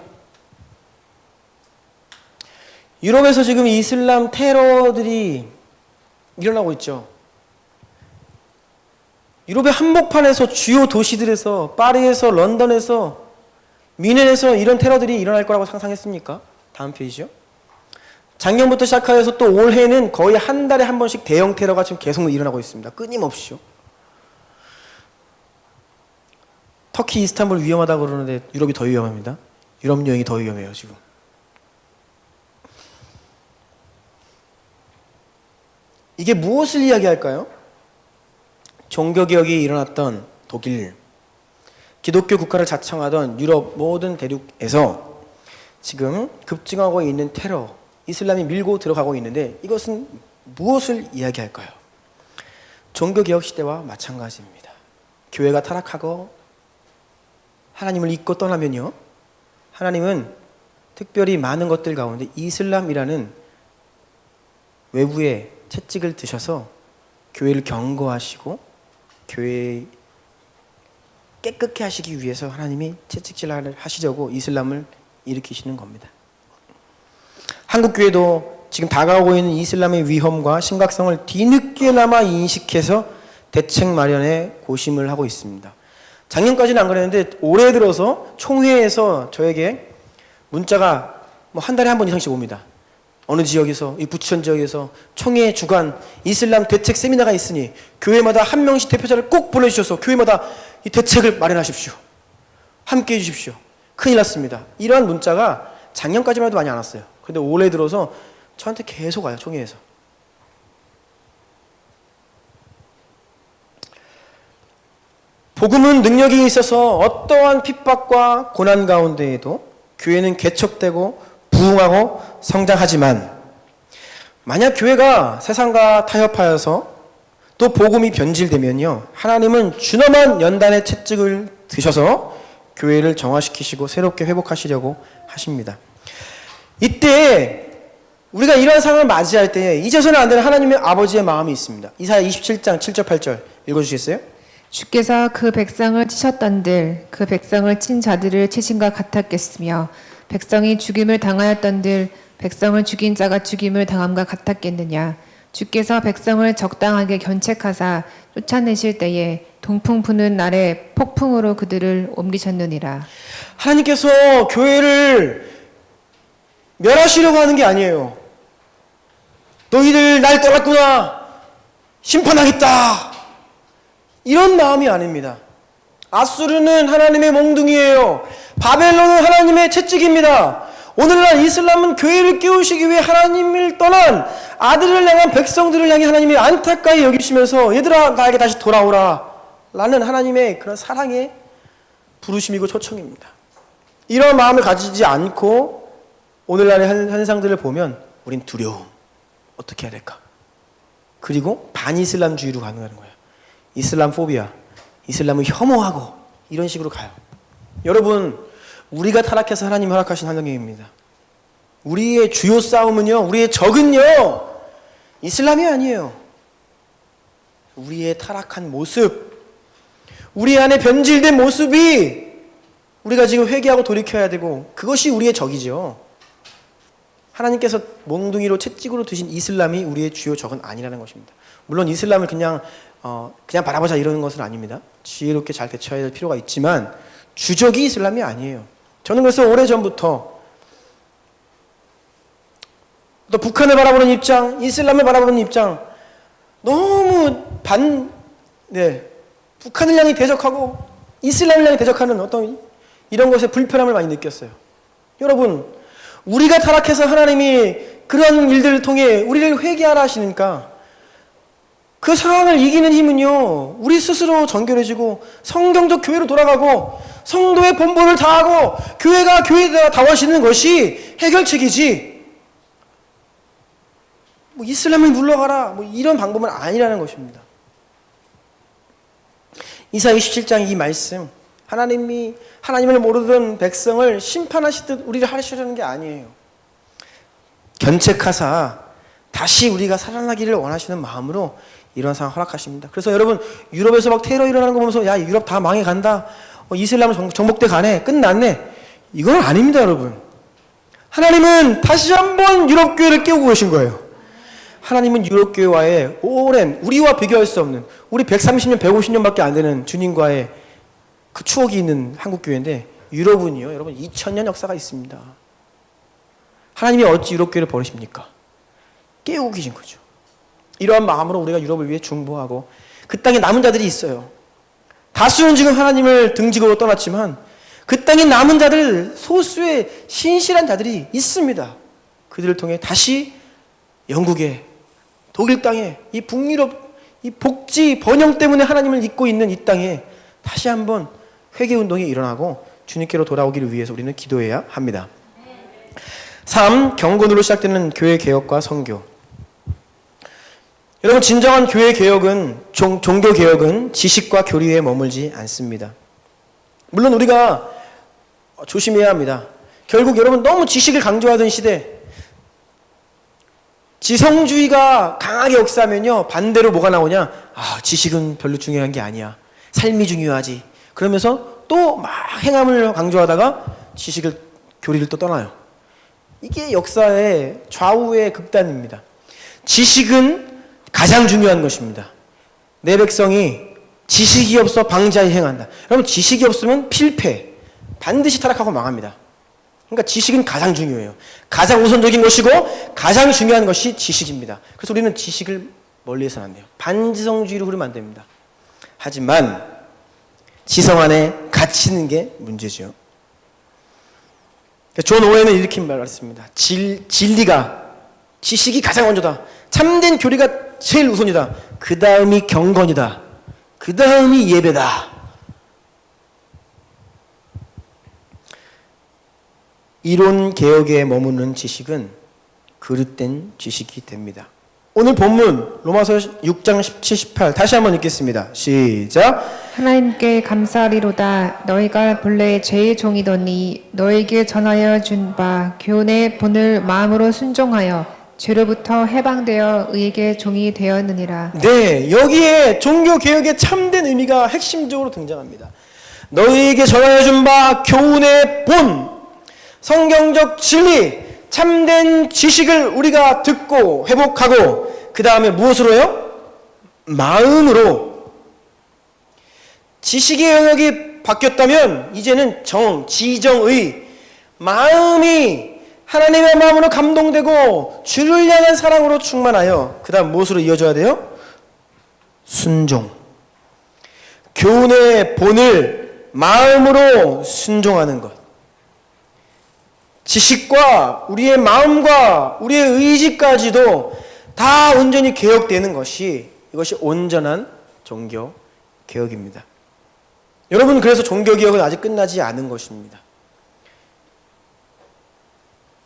유럽에서 지금 이슬람 테러들이 일어나고 있죠. 유럽의 한복판에서 주요 도시들에서 파리에서 런던에서 미넨에서 이런 테러들이 일어날 거라고 상상했습니까? 다음 페이지요. 작년부터 시작해서 또 올해는 거의 한 달에 한 번씩 대형 테러가 지금 계속 일어나고 있습니다. 끊임없이요. 터키 이스탄불 위험하다고 그러는데 유럽이 더 위험합니다. 유럽 여행이 더 위험해요 지금. 이게 무엇을 이야기할까요? 종교개혁이 일어났던 독일, 기독교 국가를 자청하던 유럽 모든 대륙에서 지금 급증하고 있는 테러, 이슬람이 밀고 들어가고 있는데 이것은 무엇을 이야기할까요? 종교개혁 시대와 마찬가지입니다. 교회가 타락하고 하나님을 잊고 떠나면요, 하나님은 특별히 많은 것들 가운데 이슬람이라는 외부의 채찍을 드셔서 교회를 경고하시고 교회 깨끗게 하시기 위해서 하나님이 채찍질을 하시려고 이슬람을 일으키시는 겁니다. 한국교회도 지금 다가오고 있는 이슬람의 위험과 심각성을 뒤늦게나마 인식해서 대책 마련에 고심을 하고 있습니다. 작년까지는 안 그랬는데 올해 들어서 총회에서 저에게 문자가 뭐 한 달에 한 번 이상씩 옵니다. 어느 지역에서, 이 부천 지역에서 총회 주간 이슬람 대책 세미나가 있으니 교회마다 한 명씩 대표자를 꼭 보내주셔서 교회마다 이 대책을 마련하십시오. 함께 해주십시오. 큰일 났습니다. 이러한 문자가 작년까지만 해도 많이 안 왔어요. 그런데 올해 들어서 저한테 계속 와요. 총회에서. 복음은 능력이 있어서 어떠한 핍박과 고난 가운데에도 교회는 개척되고 부흥하고 성장하지만 만약 교회가 세상과 타협하여서 또 복음이 변질되면요, 하나님은 준엄한 연단의 채찍을 드셔서 교회를 정화시키시고 새롭게 회복하시려고 하십니다. 이때 우리가 이러한 상황을 맞이할 때 잊어서는 안 되는 하나님의 아버지의 마음이 있습니다. 이사야 27장 7절 8절 읽어주시겠어요? 주께서 그 백성을 치셨던들 그 백성을 친 자들을 치신과 같았겠으며 백성이 죽임을 당하였던들 백성을 죽인 자가 죽임을 당함과 같았겠느냐. 주께서 백성을 적당하게 견책하사 쫓아내실 때에 동풍 부는 날에 폭풍으로 그들을 옮기셨느니라. 하나님께서 교회를 멸하시려고 하는 게 아니에요. 너희들 날 떠났구나, 심판하겠다, 이런 마음이 아닙니다. 아수르는 하나님의 몽둥이에요. 바벨론은 하나님의 채찍입니다. 오늘날 이슬람은 교회를 깨우시기 위해 하나님을 떠난 아들을 향한 백성들을 향해 하나님이 안타까이 여기시면서 얘들아 나에게 다시 돌아오라 라는 하나님의 그런 사랑의 부르심이고 초청입니다. 이런 마음을 가지지 않고 오늘날의 현상들을 보면 우린 두려움, 어떻게 해야 될까? 그리고 반이슬람주의로 가는 거예요. 이슬람 포비아, 이슬람을 혐오하고 이런 식으로 가요. 여러분, 우리가 타락해서 하나님이 허락하신 환경입니다. 우리의 주요 싸움은요, 우리의 적은요, 이슬람이 아니에요. 우리의 타락한 모습, 우리 안에 변질된 모습이 우리가 지금 회개하고 돌이켜야 되고, 그것이 우리의 적이죠. 하나님께서 몽둥이로 채찍으로 드신 이슬람이 우리의 주요 적은 아니라는 것입니다. 물론 이슬람을 그냥 바라보자 이러는 것은 아닙니다. 지혜롭게 잘 대처해야 될 필요가 있지만 주적이 이슬람이 아니에요. 저는 그래서 오래전부터 또 북한을 바라보는 입장, 이슬람을 바라보는 입장, 너무 북한을 향해 대적하고 이슬람을 향해 대적하는 어떤 이런 것에 불편함을 많이 느꼈어요. 여러분, 우리가 타락해서 하나님이 그런 일들을 통해 우리를 회개하라 하시니까 그 상황을 이기는 힘은요, 우리 스스로 정결해지고 성경적 교회로 돌아가고 성도의 본분을 다하고 교회가 교회에 다워지는 것이 해결책이지, 뭐 이슬람을 물러가라 뭐 이런 방법은 아니라는 것입니다. 이사야 27장 이 말씀, 하나님을 모르던 백성을 심판하시듯 우리를 하시려는 게 아니에요. 견책하사 다시 우리가 살아나기를 원하시는 마음으로 이런 상황 허락하십니다. 그래서 여러분, 유럽에서 막 테러 일어나는 거 보면서 야, 유럽 다 망해간다, 이슬람 정복돼 가네, 끝났네, 이건 아닙니다. 여러분, 하나님은 다시 한번 유럽 교회를 깨우고 계신 거예요. 하나님은 유럽 교회와의 오랜, 우리와 비교할 수 없는, 우리 130년 150년밖에 안 되는 주님과의 그 추억이 있는 한국 교회인데, 유럽은요 여러분 2000년 역사가 있습니다. 하나님이 어찌 유럽 교회를 버리십니까? 깨우고 계신 거죠. 이러한 마음으로 우리가 유럽을 위해 중보하고, 그 땅에 남은 자들이 있어요. 다수는 지금 하나님을 등지고 떠났지만 그 땅에 남은 자들, 소수의 신실한 자들이 있습니다. 그들을 통해 다시 영국에, 독일 땅에, 이 북유럽, 이 복지 번영 때문에 하나님을 잊고 있는 이 땅에 다시 한번 회개운동이 일어나고 주님께로 돌아오기를 위해서 우리는 기도해야 합니다. 3. 경건으로 시작되는 교회 개혁과 선교. 여러분, 진정한 교회 개혁은, 종교 개혁은 지식과 교리에 머물지 않습니다. 물론 우리가 조심해야 합니다. 결국 여러분, 너무 지식을 강조하던 시대, 지성주의가 강하게 역사하면요, 반대로 뭐가 나오냐? 지식은 별로 중요한 게 아니야, 삶이 중요하지, 그러면서 또 막 행함을 강조하다가 지식을, 교리를 또 떠나요. 이게 역사의 좌우의 극단입니다. 지식은 가장 중요한 것입니다. 내 백성이 지식이 없어 방자히 행한다. 여러분, 지식이 없으면 필패, 반드시 타락하고 망합니다. 그러니까 지식은 가장 중요해요. 가장 우선적인 것이고 가장 중요한 것이 지식입니다. 그래서 우리는 지식을 멀리해서는 안 돼요. 반지성주의로 그러면 안 됩니다. 하지만 지성 안에 갇히는 게 문제죠. 존 오웬은 이렇게 말했습니다. 진리가, 지식이 가장 먼저다. 참된 교리가 제일 우선이다. 그 다음이 경건이다. 그 다음이 예배다. 이론 개혁에 머무는 지식은 그릇된 지식이 됩니다. 오늘 본문 로마서 6장 17, 18 다시 한번 읽겠습니다. 시작. 하나님께 감사하리로다. 너희가 본래 죄의 종이더니 너에게 전하여 준 바 교훈의 본을 마음으로 순종하여 죄로부터 해방되어 의에게 종이 되었느니라. 네, 여기에 종교 개혁의 참된 의미가 핵심적으로 등장합니다. 너희에게 전하여 준 바 교훈의 본, 성경적 진리, 참된 지식을 우리가 듣고 회복하고 그 다음에 무엇으로요? 마음으로. 지식의 영역이 바뀌었다면 이제는 지정의 마음이 하나님의 마음으로 감동되고 주를 향한 사랑으로 충만하여 그 다음 무엇으로 이어져야 돼요? 순종. 교훈의 본을 마음으로 순종하는 것. 지식과 우리의 마음과 우리의 의지까지도 다 온전히 개혁되는 것이 이것이 온전한 종교 개혁입니다. 여러분, 그래서 종교 개혁은 아직 끝나지 않은 것입니다.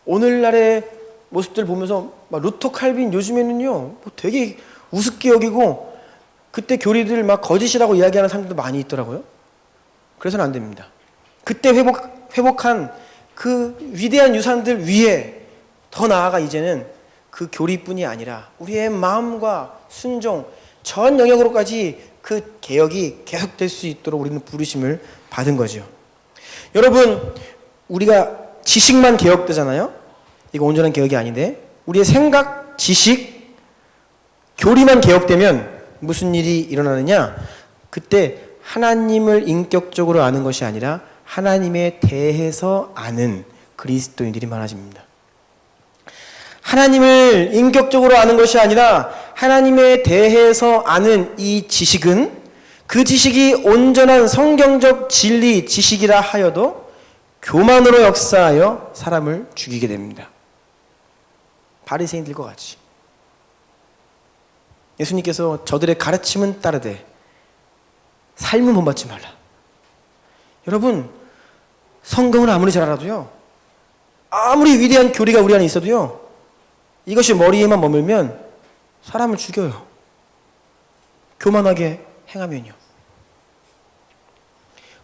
오늘날의 모습들 보면서 막 루터 칼빈 요즘에는요 뭐 되게 우습게 여기고 그때 교리들 막 거짓이라고 이야기하는 사람들도 많이 있더라고요. 그래서는 안 됩니다. 그때 회복한 그 위대한 유산들 위에 더 나아가 이제는 그 교리뿐이 아니라 우리의 마음과 순종 전 영역으로까지 그 개혁이 계속될 수 있도록 우리는 부르심을 받은 거죠. 여러분, 우리가 지식만 개혁되잖아요. 이거 온전한 개혁이 아닌데 우리의 생각, 지식, 교리만 개혁되면 무슨 일이 일어나느냐? 그때 하나님을 인격적으로 아는 것이 아니라 하나님에 대해서 아는 그리스도인들이 많아집니다. 하나님을 인격적으로 아는 것이 아니라 하나님에 대해서 아는 이 지식은 그 지식이 온전한 성경적 진리 지식이라 하여도 교만으로 역사하여 사람을 죽이게 됩니다. 바리새인들과 같이. 예수님께서 저들의 가르침은 따르되 삶은 본받지 말라. 여러분, 성경을 아무리 잘 알아도요, 아무리 위대한 교리가 우리 안에 있어도요, 이것이 머리에만 머물면 사람을 죽여요. 교만하게 행하면요.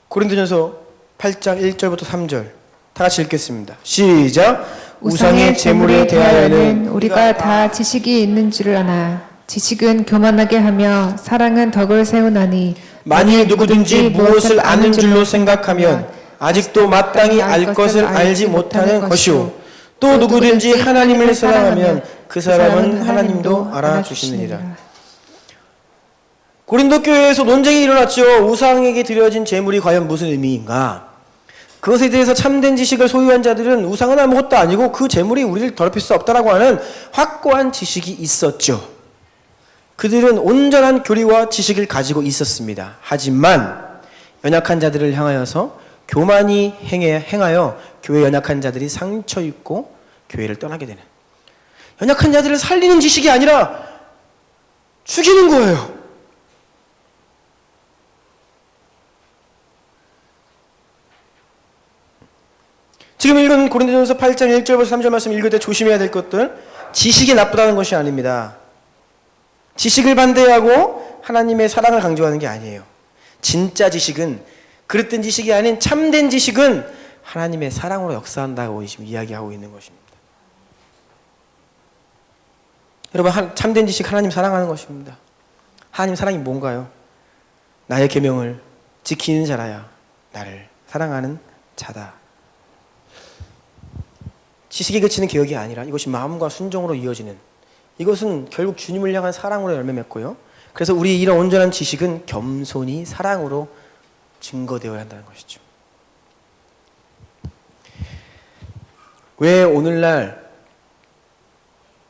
고린도전서 8장 1절부터 3절 다 같이 읽겠습니다. 시작. 우상의 제물에 대하여는 우리가 다 지식이 있는 줄을 아나 지식은 교만하게 하며 사랑은 덕을 세우나니 만일 누구든지 무엇을 아는 줄로 생각하면 아직도 마땅히 알 것을 알지 못하는 것이오. 또 누구든지 하나님을 사랑하면 그 사람은 하나님도 알아주시느니라. 고린도 교회에서 논쟁이 일어났죠. 우상에게 드려진 제물이 과연 무슨 의미인가? 그것에 대해서 참된 지식을 소유한 자들은 우상은 아무것도 아니고 그 제물이 우리를 더럽힐 수 없다라고 하는 확고한 지식이 있었죠. 그들은 온전한 교리와 지식을 가지고 있었습니다. 하지만 연약한 자들을 향하여서 교만이 행하여 교회 연약한 자들이 상처 입고 교회를 떠나게 되는, 연약한 자들을 살리는 지식이 아니라 죽이는 거예요. 지금 읽은 고린도전서 8장 1절부터 3절 말씀 읽을 때 조심해야 될 것들, 지식이 나쁘다는 것이 아닙니다. 지식을 반대하고 하나님의 사랑을 강조하는 게 아니에요. 진짜 지식은, 그릇된 지식이 아닌 참된 지식은 하나님의 사랑으로 역사한다고 지금 이야기하고 있는 것입니다. 여러분, 참된 지식, 하나님 사랑하는 것입니다. 하나님 사랑이 뭔가요? 나의 계명을 지키는 자라야 나를 사랑하는 자다. 지식에 그치는 개혁이 아니라 이것이 마음과 순종으로 이어지는, 이것은 결국 주님을 향한 사랑으로 열매 맺고요. 그래서 우리 이런 온전한 지식은 겸손히 사랑으로 증거되어야 한다는 것이죠. 왜 오늘날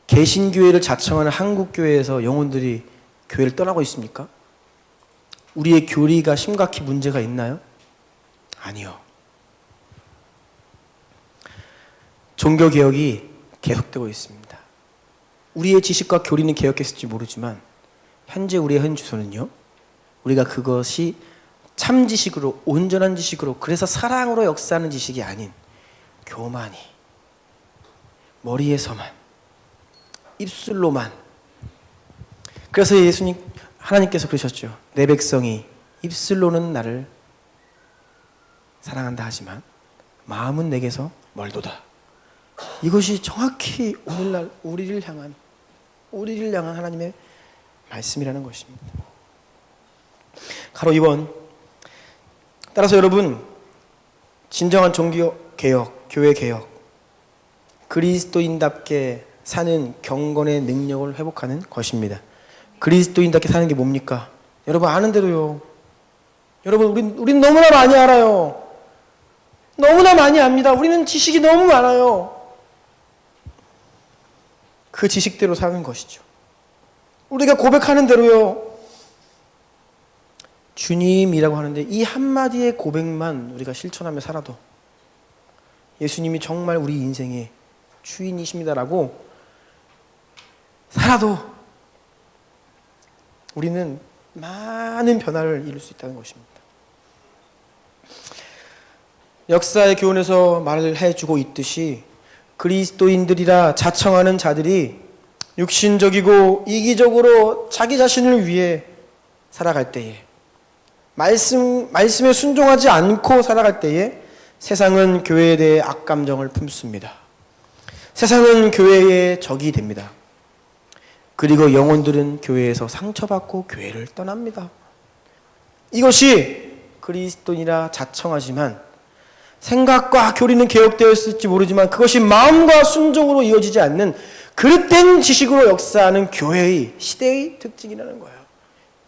개신교회를 자청하는 한국교회에서 영혼들이 교회를 떠나고 있습니까? 우리의 교리가 심각히 문제가 있나요? 아니요. 종교개혁이 계속되고 있습니다. 우리의 지식과 교리는 개혁했을지 모르지만 현재 우리의 현 주소는요, 우리가 그것이 참 지식으로, 온전한 지식으로, 그래서 사랑으로 역사하는 지식이 아닌 교만이, 머리에서만, 입술로만. 그래서 하나님께서 그러셨죠. 내 백성이 입술로는 나를 사랑한다 하지만 마음은 내게서 멀도다. 이것이 정확히 오늘날 우리를 향한 하나님의 말씀이라는 것입니다. 가로 2번. 따라서 여러분, 진정한 종교개혁, 교회개혁, 그리스도인답게 사는 경건의 능력을 회복하는 것입니다. 그리스도인답게 사는 게 뭡니까? 여러분 아는 대로요. 여러분 우린 너무나 많이 알아요. 너무나 많이 압니다. 우리는 지식이 너무 많아요. 그 지식대로 사는 것이죠. 우리가 고백하는 대로요. 주님이라고 하는데 이 한마디의 고백만 우리가 실천하며 살아도 예수님이 정말 우리 인생의 주인이십니다라고 살아도 우리는 많은 변화를 이룰 수 있다는 것입니다. 역사의 교훈에서 말을 해주고 있듯이 그리스도인들이라 자청하는 자들이 육신적이고 이기적으로 자기 자신을 위해 살아갈 때에, 말씀에 순종하지 않고 살아갈 때에 세상은 교회에 대해 악감정을 품습니다. 세상은 교회의 적이 됩니다. 그리고 영혼들은 교회에서 상처받고 교회를 떠납니다. 이것이 그리스도인이라 자청하지만 생각과 교리는 개혁되었을지 모르지만 그것이 마음과 순종으로 이어지지 않는 그릇된 지식으로 역사하는 교회의 시대의 특징이라는 거예요.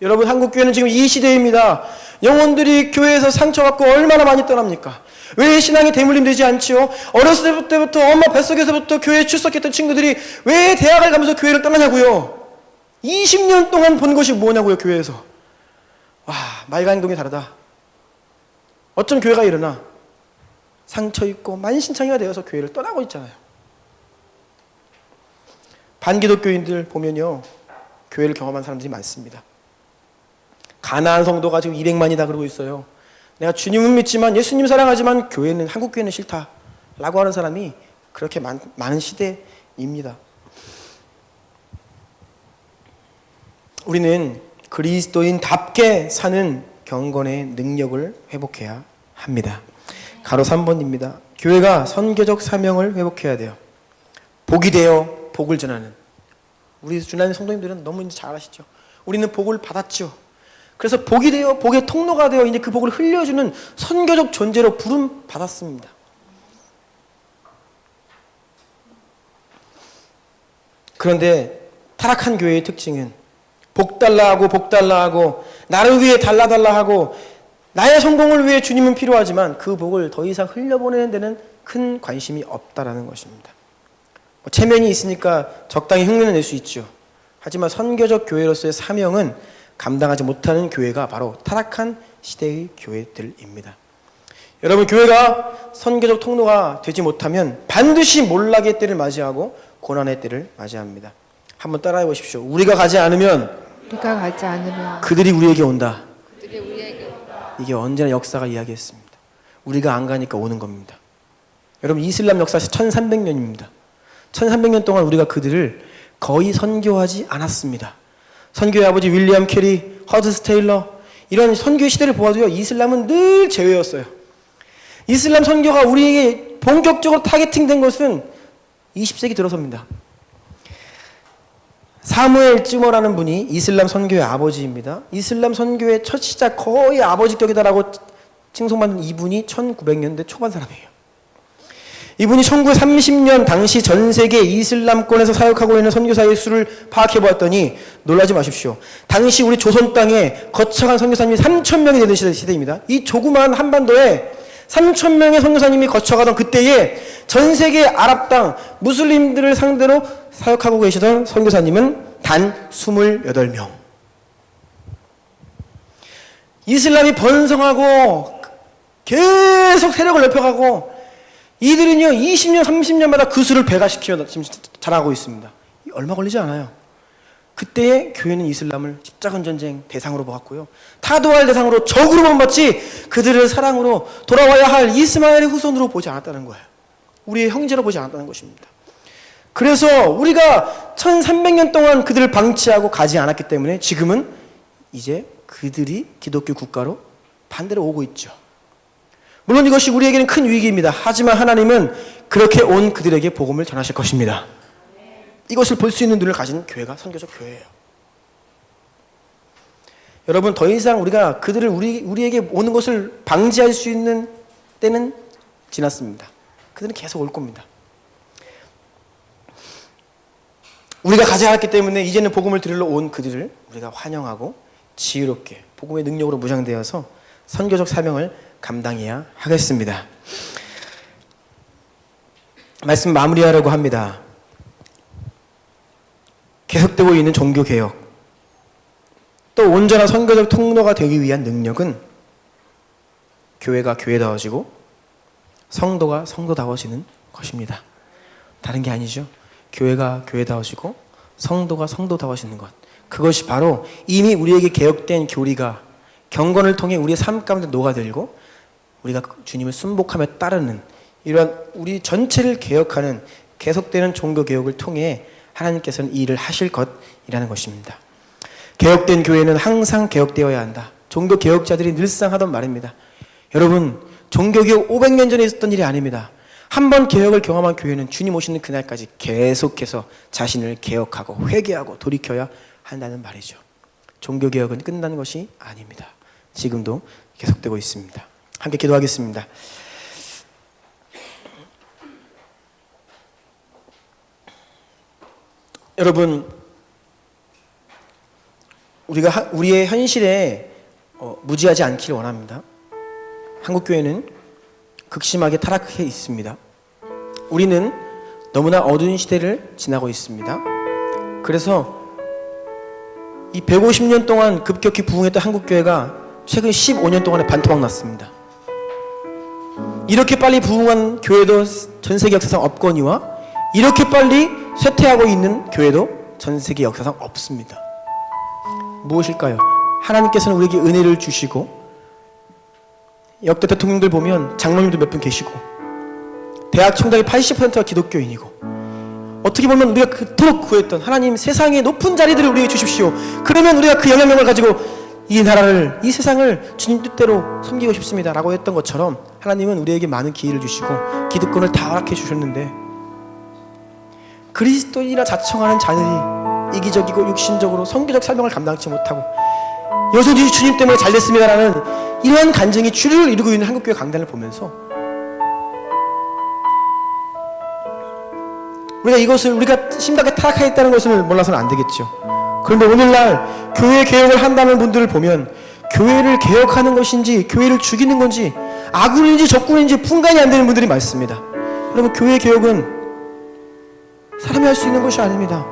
여러분, 한국교회는 지금 이 시대입니다. 영혼들이 교회에서 상처받고 얼마나 많이 떠납니까? 왜 신앙이 대물림 되지 않지요? 어렸을 때부터 엄마 뱃속에서부터 교회에 출석했던 친구들이 왜 대학을 가면서 교회를 떠나냐고요? 20년 동안 본 것이 뭐냐고요, 교회에서. 와, 말과 행동이 다르다. 어쩜 교회가 일어나 상처 입고 만신창이가 되어서 교회를 떠나고 있잖아요. 반기독교인들 보면요, 교회를 경험한 사람들이 많습니다. 가나안 성도가 지금 200만이다 그러고 있어요. 내가 주님은 믿지만 예수님 사랑하지만 교회는, 한국교회는 싫다 라고 하는 사람이 그렇게 많은 시대입니다. 우리는 그리스도인답게 사는 경건의 능력을 회복해야 합니다. 가로 3번입니다. 교회가 선교적 사명을 회복해야 돼요. 복이 되어 복을 전하는, 우리 주나님 성도님들은 너무 잘 아시죠? 우리는 복을 받았죠. 그래서 복이 되어 복의 통로가 되어 이제 그 복을 흘려주는 선교적 존재로 부름 받았습니다. 그런데 타락한 교회의 특징은 복 달라 하고 나를 위해 달라달라 하고 나의 성공을 위해 주님은 필요하지만 그 복을 더 이상 흘려보내는 데는 큰 관심이 없다라는 것입니다. 체면이 있으니까 적당히 흉내는 낼 수 있죠. 하지만 선교적 교회로서의 사명은 감당하지 못하는 교회가 바로 타락한 시대의 교회들입니다. 여러분, 교회가 선교적 통로가 되지 못하면 반드시 몰락의 때를 맞이하고 고난의 때를 맞이합니다. 한번 따라해 보십시오. 우리가 가지 않으면 그들이 우리에게 온다. 이게 언제나 역사가 이야기했습니다. 우리가 안 가니까 오는 겁니다. 여러분, 이슬람 역사 1300년입니다. 1300년 동안 우리가 그들을 거의 선교하지 않았습니다. 선교의 아버지 윌리엄 캐리, 허드스 테일러, 이런 선교의 시대를 보아도요, 이슬람은 늘 제외였어요. 이슬람 선교가 우리에게 본격적으로 타겟팅된 것은 20세기 들어서입니다. 사무엘 쯔머라는 분이 이슬람 선교의 아버지입니다. 이슬람 선교의 첫 시작, 거의 아버지격이다라고 칭송받는 이분이 1900년대 초반 사람이에요. 이분이 1930년 당시 전 세계 이슬람권에서 사역하고 있는 선교사의 수를 파악해 보았더니 놀라지 마십시오. 당시 우리 조선 땅에 거쳐간 선교사님이 3,000명이 되는 시대입니다. 이 조그마한 한반도에 3,000명의 선교사님이 거쳐가던 그때에 전 세계 아랍 땅 무슬림들을 상대로 사역하고 계시던 선교사님은 단 28명. 이슬람이 번성하고 계속 세력을 넓혀가고 이들은요 20년 30년마다 그 수를 배가시켜 지금 자라고 있습니다. 얼마 걸리지 않아요. 그때의 교회는 이슬람을 십자군 전쟁 대상으로 보았고요, 타도할 대상으로 적으로만 봤지 그들을 사랑으로 돌아와야 할 이스마엘의 후손으로 보지 않았다는 거예요. 우리의 형제로 보지 않았다는 것입니다. 그래서 우리가 1300년 동안 그들을 방치하고 가지 않았기 때문에 지금은 이제 그들이 기독교 국가로 반대로 오고 있죠. 물론 이것이 우리에게는 큰 위기입니다. 하지만 하나님은 그렇게 온 그들에게 복음을 전하실 것입니다. 이것을 볼 수 있는 눈을 가진 교회가 선교적 교회예요. 여러분, 더 이상 우리가 그들을 우리에게 오는 것을 방지할 수 있는 때는 지났습니다. 그들은 계속 올 겁니다. 우리가 가지 않았기 때문에 이제는 복음을 들으러 온 그들을 우리가 환영하고 지혜롭게 복음의 능력으로 무장되어서 선교적 사명을 감당해야 하겠습니다. 말씀 마무리하려고 합니다. 계속되고 있는 종교개혁, 또 온전한 선교적 통로가 되기 위한 능력은 교회가 교회다워지고 성도가 성도다워지는 것입니다. 다른 게 아니죠. 교회가 교회다워지고 성도가 성도다워지는 것, 그것이 바로 이미 우리에게 개혁된 교리가 경건을 통해 우리의 삶 가운데 녹아들고 우리가 주님을 순복하며 따르는 이러한 우리 전체를 개혁하는 계속되는 종교개혁을 통해 하나님께서는 이 일을 하실 것이라는 것입니다. 개혁된 교회는 항상 개혁되어야 한다. 종교개혁자들이 늘상 하던 말입니다. 여러분, 종교개혁 500년 전에 있었던 일이 아닙니다. 한 번 개혁을 경험한 교회는 주님 오시는 그날까지 계속해서 자신을 개혁하고 회개하고 돌이켜야 한다는 말이죠. 종교개혁은 끝나는 것이 아닙니다. 지금도 계속되고 있습니다. 함께 기도하겠습니다. 여러분, 우리가 우리의 현실에 무지하지 않기를 원합니다. 한국교회는 극심하게 타락해 있습니다. 우리는 너무나 어두운 시대를 지나고 있습니다. 그래서 이 150년 동안 급격히 부흥했던 한국교회가 최근 15년 동안에 반토막 났습니다. 이렇게 빨리 부흥한 교회도 전 세계 역사상 없거니와 이렇게 빨리 쇠퇴하고 있는 교회도 전 세계 역사상 없습니다. 무엇일까요? 하나님께서는 우리에게 은혜를 주시고 역대 대통령들 보면 장로님도 몇 분 계시고 대학 총장이 80%가 기독교인이고 어떻게 보면 우리가 그토록 구했던 하나님 세상의 높은 자리들을 우리에게 주십시오. 그러면 우리가 그 영향력을 가지고 이 나라를, 이 세상을 주님 뜻대로 섬기고 싶습니다 라고 했던 것처럼 하나님은 우리에게 많은 기회를 주시고 기득권을 다 허락해 주셨는데 그리스도인이라 자청하는 자들이 이기적이고 육신적으로 선교적 사명을 감당치 못하고 여전히 주님 때문에 잘됐습니다라는 이러한 간증이 주류를 이루고 있는 한국교회 강단을 보면서 우리가 심각하게 타락하였다는 것을 몰라서는 안 되겠죠. 그런데 오늘날 교회 개혁을 한다는 분들을 보면 교회를 개혁하는 것인지 교회를 죽이는 건지 아군인지 적군인지 분간이 안 되는 분들이 많습니다. 여러분, 교회 개혁은 사람이 할 수 있는 것이 아닙니다.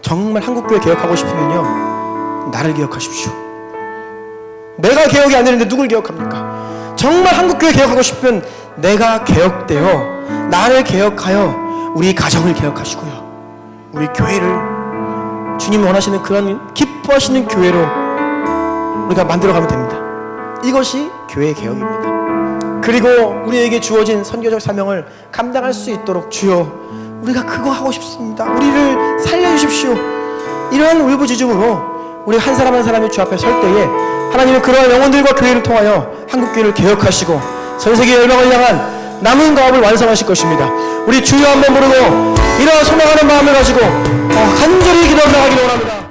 정말 한국교회 개혁하고 싶으면요, 나를 개혁하십시오. 내가 개혁이 안 되는데 누굴 개혁합니까? 정말 한국교회 개혁하고 싶으면 내가 개혁되어 나를 개혁하여 우리 가정을 개혁하시고요, 우리 교회를 주님 원하시는 그런 기뻐하시는 교회로 우리가 만들어가면 됩니다. 이것이 교회 개혁입니다. 그리고 우리에게 주어진 선교적 사명을 감당할 수 있도록 주여, 우리가 그거 하고 싶습니다. 우리를 살려주십시오. 이러한 울부짖음으로 우리 한 사람 한 사람이 주 앞에 설 때에 하나님은 그러한 영혼들과 교회를 통하여 한국교회를 개혁하시고 전세계 열방을 향한 남은 가업을 완성하실 것입니다. 우리 주여 한번 부르고 이러한 소망하는 마음을 가지고 간절히 기도하기를 원합니다.